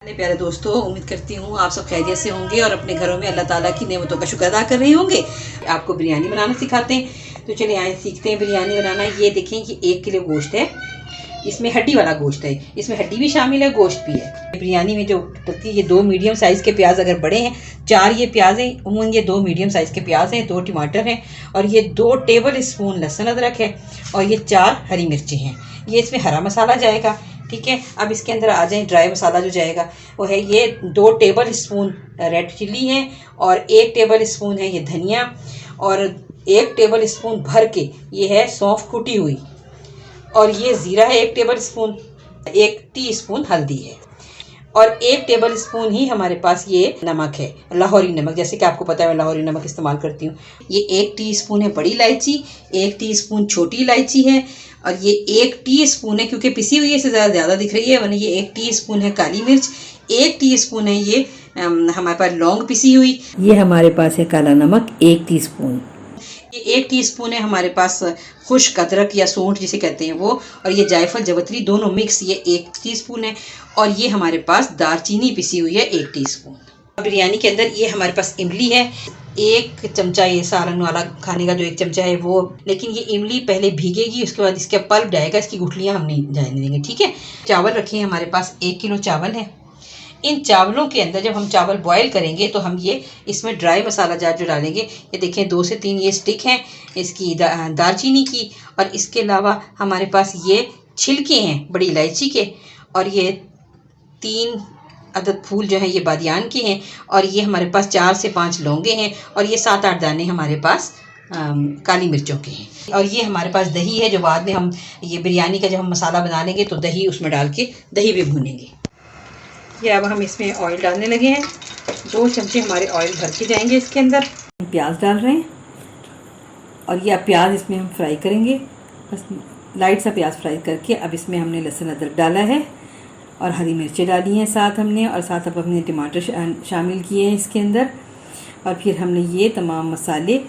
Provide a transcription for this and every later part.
प्यारे दोस्तों, उम्मीद करती हूँ आप सब खैरियत से होंगे और अपने घरों में अल्लाह ताला की नेमतों का शुक्र अदा कर रहे होंगे। आपको बिरयानी बनाना सिखाते हैं, तो चलिए आए सीखते हैं बिरयानी बनाना। ये देखें कि 1 किलो गोश्त है, इसमें हड्डी वाला गोश्त है, इसमें हड्डी भी शामिल है, गोश्त भी है। बिरयानी में जो डलती है, ये 2 मीडियम साइज़ के प्याज अगर बड़े हैं, 4 ये प्याज हैं, उमूमन ये 2 मीडियम साइज़ के प्याज हैं, 2 टमाटर हैं और ये 2 टेबल स्पून लहसुन अदरक है और ये 4 हरी मिर्ची हैं। ये इसमें हरा मसाला जाएगा, ठीक है। अब इसके अंदर आ जाए ड्राई मसाला जो जाएगा वो है ये 2 टेबल स्पून रेड चिली है और 1 टेबल स्पून है ये धनिया और 1 टेबल स्पून भर के ये है सौंफ कुटी हुई और ये ज़ीरा है 1 टेबल स्पून, 1 टीस्पून हल्दी है और 1 टेबल स्पून ही हमारे पास ये नमक है, लाहौरी नमक। जैसे कि आपको पता है मैं लाहौरी नमक इस्तेमाल करती हूँ। ये 1 टीस्पून है बड़ी इलायची, 1 टीस्पून छोटी इलायची है और ये 1 टीस्पून है, क्योंकि पिसी हुई इससे ज़्यादा दिख रही है, वरना ये 1 टीस्पून है काली मिर्च, 1 टीस्पून है ये हमारे पास लौंग पिसी हुई, ये हमारे पास है काला नमक 1 टीस्पून, ये 1 टीस्पून है हमारे पास खुश्क अदरक या सूंठ जिसे कहते हैं वो, और ये जायफल जवतरी दोनों मिक्स ये 1 टीस्पून है और ये हमारे पास दालचीनी पिसी हुई है 1 टीस्पून। बिरयानी के अंदर ये हमारे पास इमली है, 1 चमचा ये सालन वाला खाने का जो 1 चमचा है वो, लेकिन ये इमली पहले भीगेगी, उसके बाद इसका पल्प जाएगा, इसकी गुठलियाँ हम नहीं जाने देंगे, ठीक है। चावल रखे हैं हमारे पास, 1 किलो चावल है। इन चावलों के अंदर जब हम चावल बॉयल करेंगे तो हम ये इसमें ड्राई मसाला जार जो डालेंगे, ये देखें 2 से 3 ये स्टिक हैं इसकी दालचीनी की, और इसके अलावा हमारे पास ये छिलके हैं बड़ी इलायची के और ये 3 अदद फूल जो हैं ये बादियान के हैं और ये हमारे पास 4 से 5 लौंगे हैं और ये 7-8 दाने हमारे पास काली मिर्चों के हैं और ये हमारे पास दही है जो बाद में हम ये बिरयानी का जब हम मसाला बना लेंगे तो दही उसमें डाल के दही भी भूनेंगे। ये अब हम इसमें ऑयल डालने लगे हैं, 2 चमचे हमारे ऑयल भर के जाएंगे इसके अंदर। प्याज डाल रहे हैं और ये अब प्याज इसमें हम फ्राई करेंगे, बस लाइट सा प्याज फ्राई करके अब इसमें हमने लहसुन अदरक डाला है और हरी मिर्चें डाली हैं साथ हमने, और साथ अब हमने टमाटर शामिल किए हैं इसके अंदर, और फिर हमने ये तमाम मसाले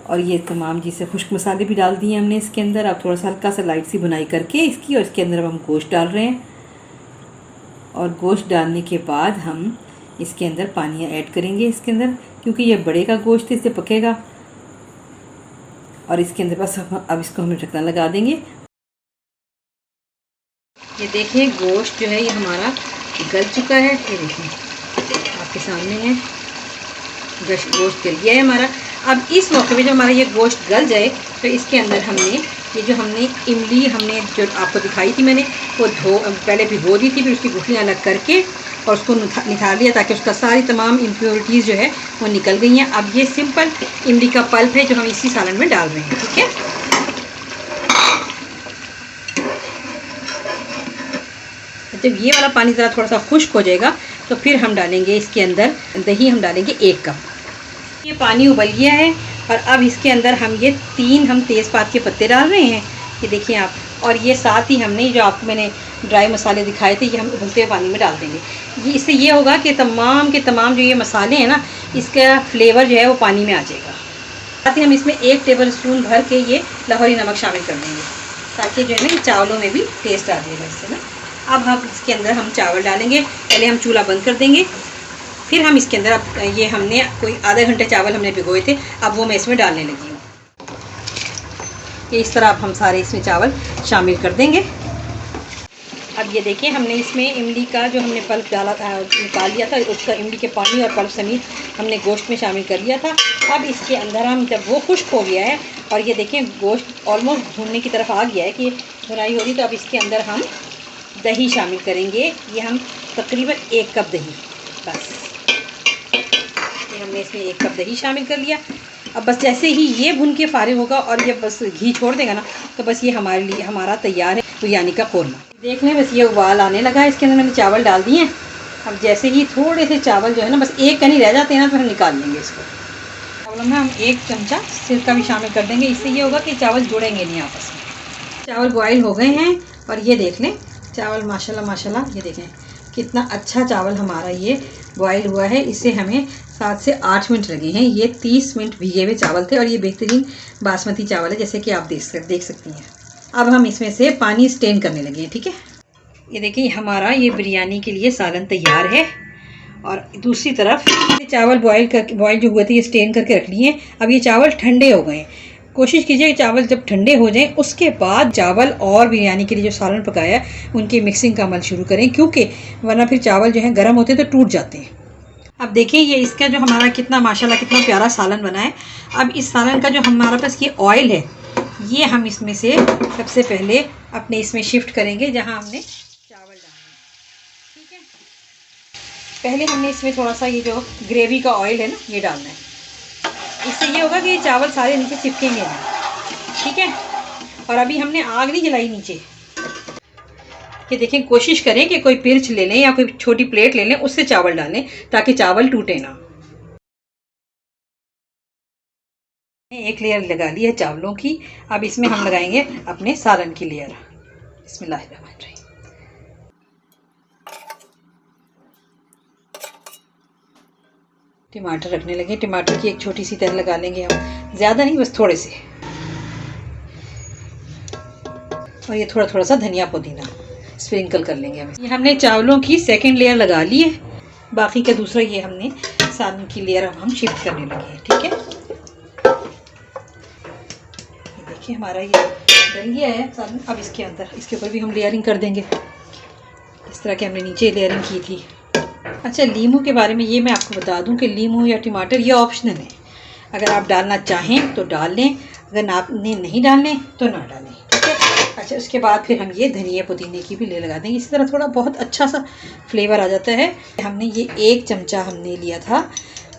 और ये तमाम जिसे खुश्क मसाले भी डाल दिए हमने इसके अंदर। अब थोड़ा सा हल्का सा लाइट सी भुनाई करके इसकी, और इसके अंदर अब हम गोश्त डाल रहे हैं और गोश्त डालने के बाद हम इसके अंदर पानी ऐड करेंगे इसके अंदर, क्योंकि ये बड़े का गोश्त इससे पकेगा, और इसके अंदर बस अब इसको हम ढक्कन लगा देंगे। ये देखिए गोश्त जो है ये हमारा गल चुका है, ये देखिए आपके सामने है, गोश्त गल गया है हमारा। अब इस मौके पे जब हमारा ये गोश्त गल जाए तो इसके अंदर हमने ये जो हमने इमली हमने जो आपको दिखाई थी मैंने वो पहले भिगो दी थी, फिर उसकी गुठलियाँ अलग करके और उसको निकाल लिया ताकि उसका सारी तमाम इम्प्योरिटीज़ जो है वो निकल गई हैं। अब ये सिंपल इमली का पल्प है जो हम इसी सालन में डाल रहे हैं, ठीक है। जब ये वाला पानी ज़रा थोड़ा सा खुश्क हो जाएगा तो फिर हम डालेंगे इसके अंदर दही, हम डालेंगे 1 कप। ये पानी उबल गया है और अब इसके अंदर हम ये 3 हम तेज़पात के पत्ते डाल रहे हैं, ये देखिए आप, और ये साथ ही हमने जो आपको मैंने ड्राई मसाले दिखाए थे ये हम उबलते हुए पानी में डाल देंगे। ये इससे ये होगा कि तमाम के तमाम जो ये मसाले हैं ना, इसका फ्लेवर जो है वो पानी में आ जाएगा। साथ ही हम इसमें 1 टेबल स्पून भर के ये लाहौरी नमक शामिल कर देंगे ताकि जो है ना चावलों में भी टेस्ट आ जाएगा इससे ना। अब हम इसके अंदर हम चावल डालेंगे, पहले हम चूल्हा बंद कर देंगे, फिर हम इसके अंदर अब ये हमने कोई आधा घंटे चावल हमने भिगोए थे, अब वो मैं इसमें डालने लगी हूँ। ये इस तरह अब हम सारे इसमें चावल शामिल कर देंगे। अब ये देखिए हमने इसमें इमली का जो हमने पल्प डाला था निकाल लिया था, उसका इमली के पानी और पल्प समेत हमने गोश्त में शामिल कर लिया था। अब इसके अंदर हम जब वो खुश्क हो गया है और ये देखें गोश्त ऑलमोस्ट भूनने की तरफ आ गया है कि भुनाई हो रही, तो अब इसके अंदर हम दही शामिल करेंगे। ये हम तकरीबन 1 कप दही, बस ये हमने इसमें 1 कप दही शामिल कर लिया। अब बस जैसे ही ये भुन के फारिग होगा और ये बस घी छोड़ देगा ना, तो बस ये हमारे लिए हमारा तैयार है बिरयानी का कौरमा। देख लें बस ये उबाल आने लगा है, इसके अंदर मैंने चावल डाल दिए हैं। अब जैसे ही थोड़े से चावल जो है ना बस 1 कनी रह जाते हैं ना तो हम निकाल लेंगे इसको। चावलों में हम 1 चमचा सिरका भी शामिल कर देंगे, इससे ये होगा कि चावल जुड़ेंगे नहीं आपस में। चावल बॉयल हो गए हैं और ये देख लें चावल माशाल्लाह माशाल्लाह, ये देखें कितना अच्छा चावल हमारा ये बॉयल हुआ है। इससे हमें 7 से 8 मिनट लगे हैं। ये 30 मिनट भीगे हुए चावल थे और ये बेहतरीन बासमती चावल है जैसे कि आप देख सकती हैं। अब हम इसमें से पानी स्टेन करने लगे हैं, ठीक है। ये देखिए हमारा ये बिरयानी के लिए सालन तैयार है। और दूसरी तरफ चावल बॉयल जो हुए थे ये स्टेन करके रख लिए। अब ये चावल ठंडे हो गए। कोशिश कीजिए चावल जब ठंडे हो जाएं उसके बाद चावल और बिरयानी के लिए जो सालन पकाया उनकी मिक्सिंग का अमल शुरू करें, क्योंकि वरना फिर चावल जो है गर्म होते हैं तो टूट जाते हैं। अब देखिए ये इसका जो हमारा कितना माशाल्लाह कितना प्यारा सालन बना है। अब इस सालन का जो हमारे पास ये ऑयल है ये हम इसमें से सबसे पहले अपने इसमें शिफ्ट करेंगे जहां हमने चावल डालना है। ठीक है, पहले हमने इसमें थोड़ा सा ये जो ग्रेवी का ऑयल है ना ये डालना है। इससे ये होगा कि ये चावल सारे नीचे चिपकेंगे नहीं। ठीक है, और अभी हमने आग नहीं जलाई नीचे। ये देखें, कोशिश करें कि कोई पिर्च ले लें या कोई छोटी प्लेट ले लें, उससे चावल डालें ताकि चावल टूटे ना। एक लेयर लगा ली है चावलों की। अब इसमें हम लगाएंगे अपने सालन की लेयर। बिस्मिल्लाहिर्रहमानिर्रहीम। टमाटर रखने लगे। टमाटर की एक छोटी सी तह लगा लेंगे हम, ज़्यादा नहीं, बस थोड़े से। और ये थोड़ा थोड़ा सा धनिया पुदीना स्प्रिंकल कर लेंगे हम। ये हमने चावलों की सेकंड लेयर लगा ली है। बाकी का दूसरा ये हमने सालन की लेयर हम शिफ्ट करने लगे हैं। ठीक है, देखिए हमारा ये डल गया है सालन। अब इसके अंदर इसके ऊपर भी हम लेयरिंग कर देंगे इस तरह के हमने नीचे लेयरिंग की थी। अच्छा, लीमू के बारे में ये मैं आपको बता दूं कि लीमू या टमाटर ये ऑप्शनल है। अगर आप डालना चाहें तो डाल लें, अगर आपने नहीं डालने तो ना डालें। ठीक है, अच्छा उसके बाद फिर हम ये धनिया पुदीने की भी ले लगा देंगे। इसी तरह थोड़ा बहुत अच्छा सा फ्लेवर आ जाता है। हमने ये 1 चमचा हमने लिया था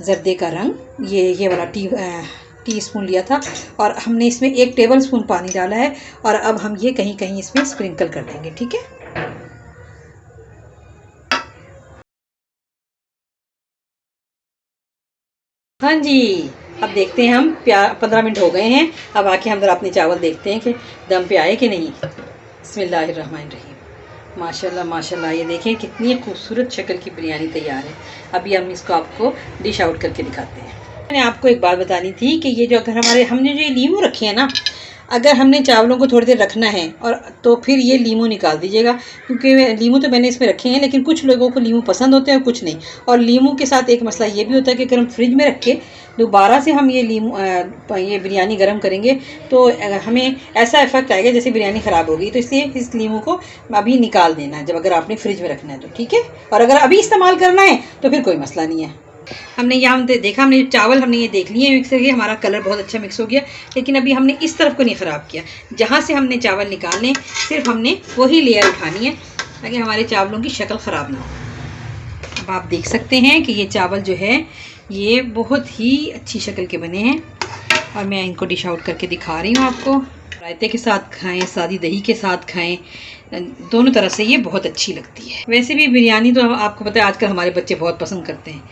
जर्दे का रंग, ये वाला टी स्पून लिया था, और हमने इसमें 1 टेबल स्पून पानी डाला है। और अब हम ये कहीं कहीं इसमें स्प्रिंकल कर देंगे। ठीक है, हाँ जी, अब देखते हैं हम 15 मिनट हो गए हैं। अब आके हम जरा अपने चावल देखते हैं कि दम पे आए कि नहीं। बिस्मिल्लाहिर्रहमानिर्रहीम। माशाल्लाह माशाल्लाह, ये देखें कितनी खूबसूरत शक्ल की बिरयानी तैयार है। अभी हम इसको आपको डिश आउट करके दिखाते हैं। मैंने आपको एक बात बतानी थी कि ये जो अगर हमने जो ये लीमू रखे हैं ना, अगर हमने चावलों को थोड़ी देर रखना है और तो फिर ये लीमू निकाल दीजिएगा, क्योंकि लीमू तो मैंने इसमें रखे हैं लेकिन कुछ लोगों को लीमू पसंद होते हैं और कुछ नहीं। और लीमू के साथ एक मसला ये भी होता है कि अगर हम फ्रिज में रख के दोबारा से हम ये ये बिरयानी गर्म करेंगे तो हमें ऐसा इफेक्ट आएगा जैसे बिरयानी ख़राब होगी। तो इसलिए इस लीमू को अभी निकाल देना है जब अगर आपने फ्रिज में रखना है तो। ठीक है, और अगर अभी इस्तेमाल करना है तो फिर कोई मसला नहीं है। हमने यहाँ देखा, हमने चावल हमने ये देख लिए मिक्स करके, हमारा कलर बहुत अच्छा मिक्स हो गया। लेकिन अभी हमने इस तरफ को नहीं ख़राब किया, जहाँ से हमने चावल निकालने सिर्फ हमने वही लेयर उठानी है ताकि हमारे चावलों की शक्ल ख़राब ना हो। अब आप देख सकते हैं कि ये चावल जो है ये बहुत ही अच्छी शक्ल के बने हैं और मैं इनको डिश आउट करके दिखा रही हूँ आपको। रायते के साथ खाएं, सादी दही के साथ खाएं, दोनों तरह से ये बहुत अच्छी लगती है। वैसे भी बिरयानी तो आपको पता है आजकल हमारे बच्चे बहुत पसंद करते हैं।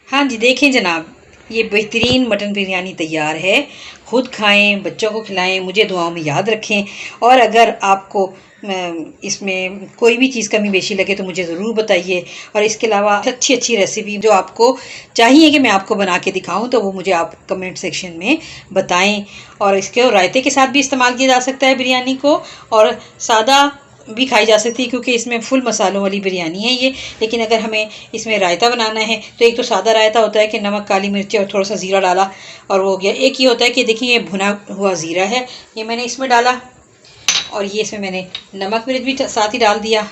हाँ जी, देखें जनाब, ये बेहतरीन मटन बिरयानी तैयार है। खुद खाएं, बच्चों को खिलाएं, मुझे दुआओं में याद रखें। और अगर आपको इसमें कोई भी चीज़ कमी बेशी लगे तो मुझे ज़रूर बताइए। और इसके अलावा अच्छी अच्छी रेसिपी जो आपको चाहिए कि मैं आपको बना के दिखाऊं तो वो मुझे आप कमेंट सेक्शन में बताएं। और इसके रायते के साथ भी इस्तेमाल किया जा सकता है बिरयानी को, और सादा भी खाई जा सकती है क्योंकि इसमें फुल मसालों वाली बिरयानी है ये। लेकिन अगर हमें इसमें रायता बनाना है तो एक तो सादा रायता होता है कि नमक, काली मिर्ची और थोड़ा सा ज़ीरा डाला और वो हो गया। एक ये होता है कि देखिए ये भुना हुआ ज़ीरा है, ये मैंने इसमें डाला, और ये इसमें मैंने नमक मिर्च भी साथ ही डाल दिया।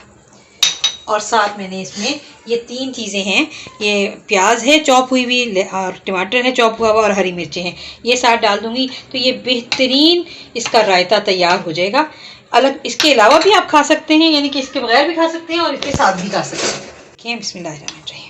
और साथ मैंने इसमें ये 3 चीज़ें हैं, ये प्याज है चॉप हुई हुई और टमाटर है चॉप हुआ हुआ और हरी मिर्चें हैं, ये साथ डाल दूँगी तो ये बेहतरीन इसका रायता तैयार हो जाएगा। अलग इसके अलावा भी आप खा सकते हैं, यानी कि इसके बगैर भी खा सकते हैं और इसके साथ भी खा सकते हैं। बिस्मिल्लाहिर्रहमानिर्रहीम।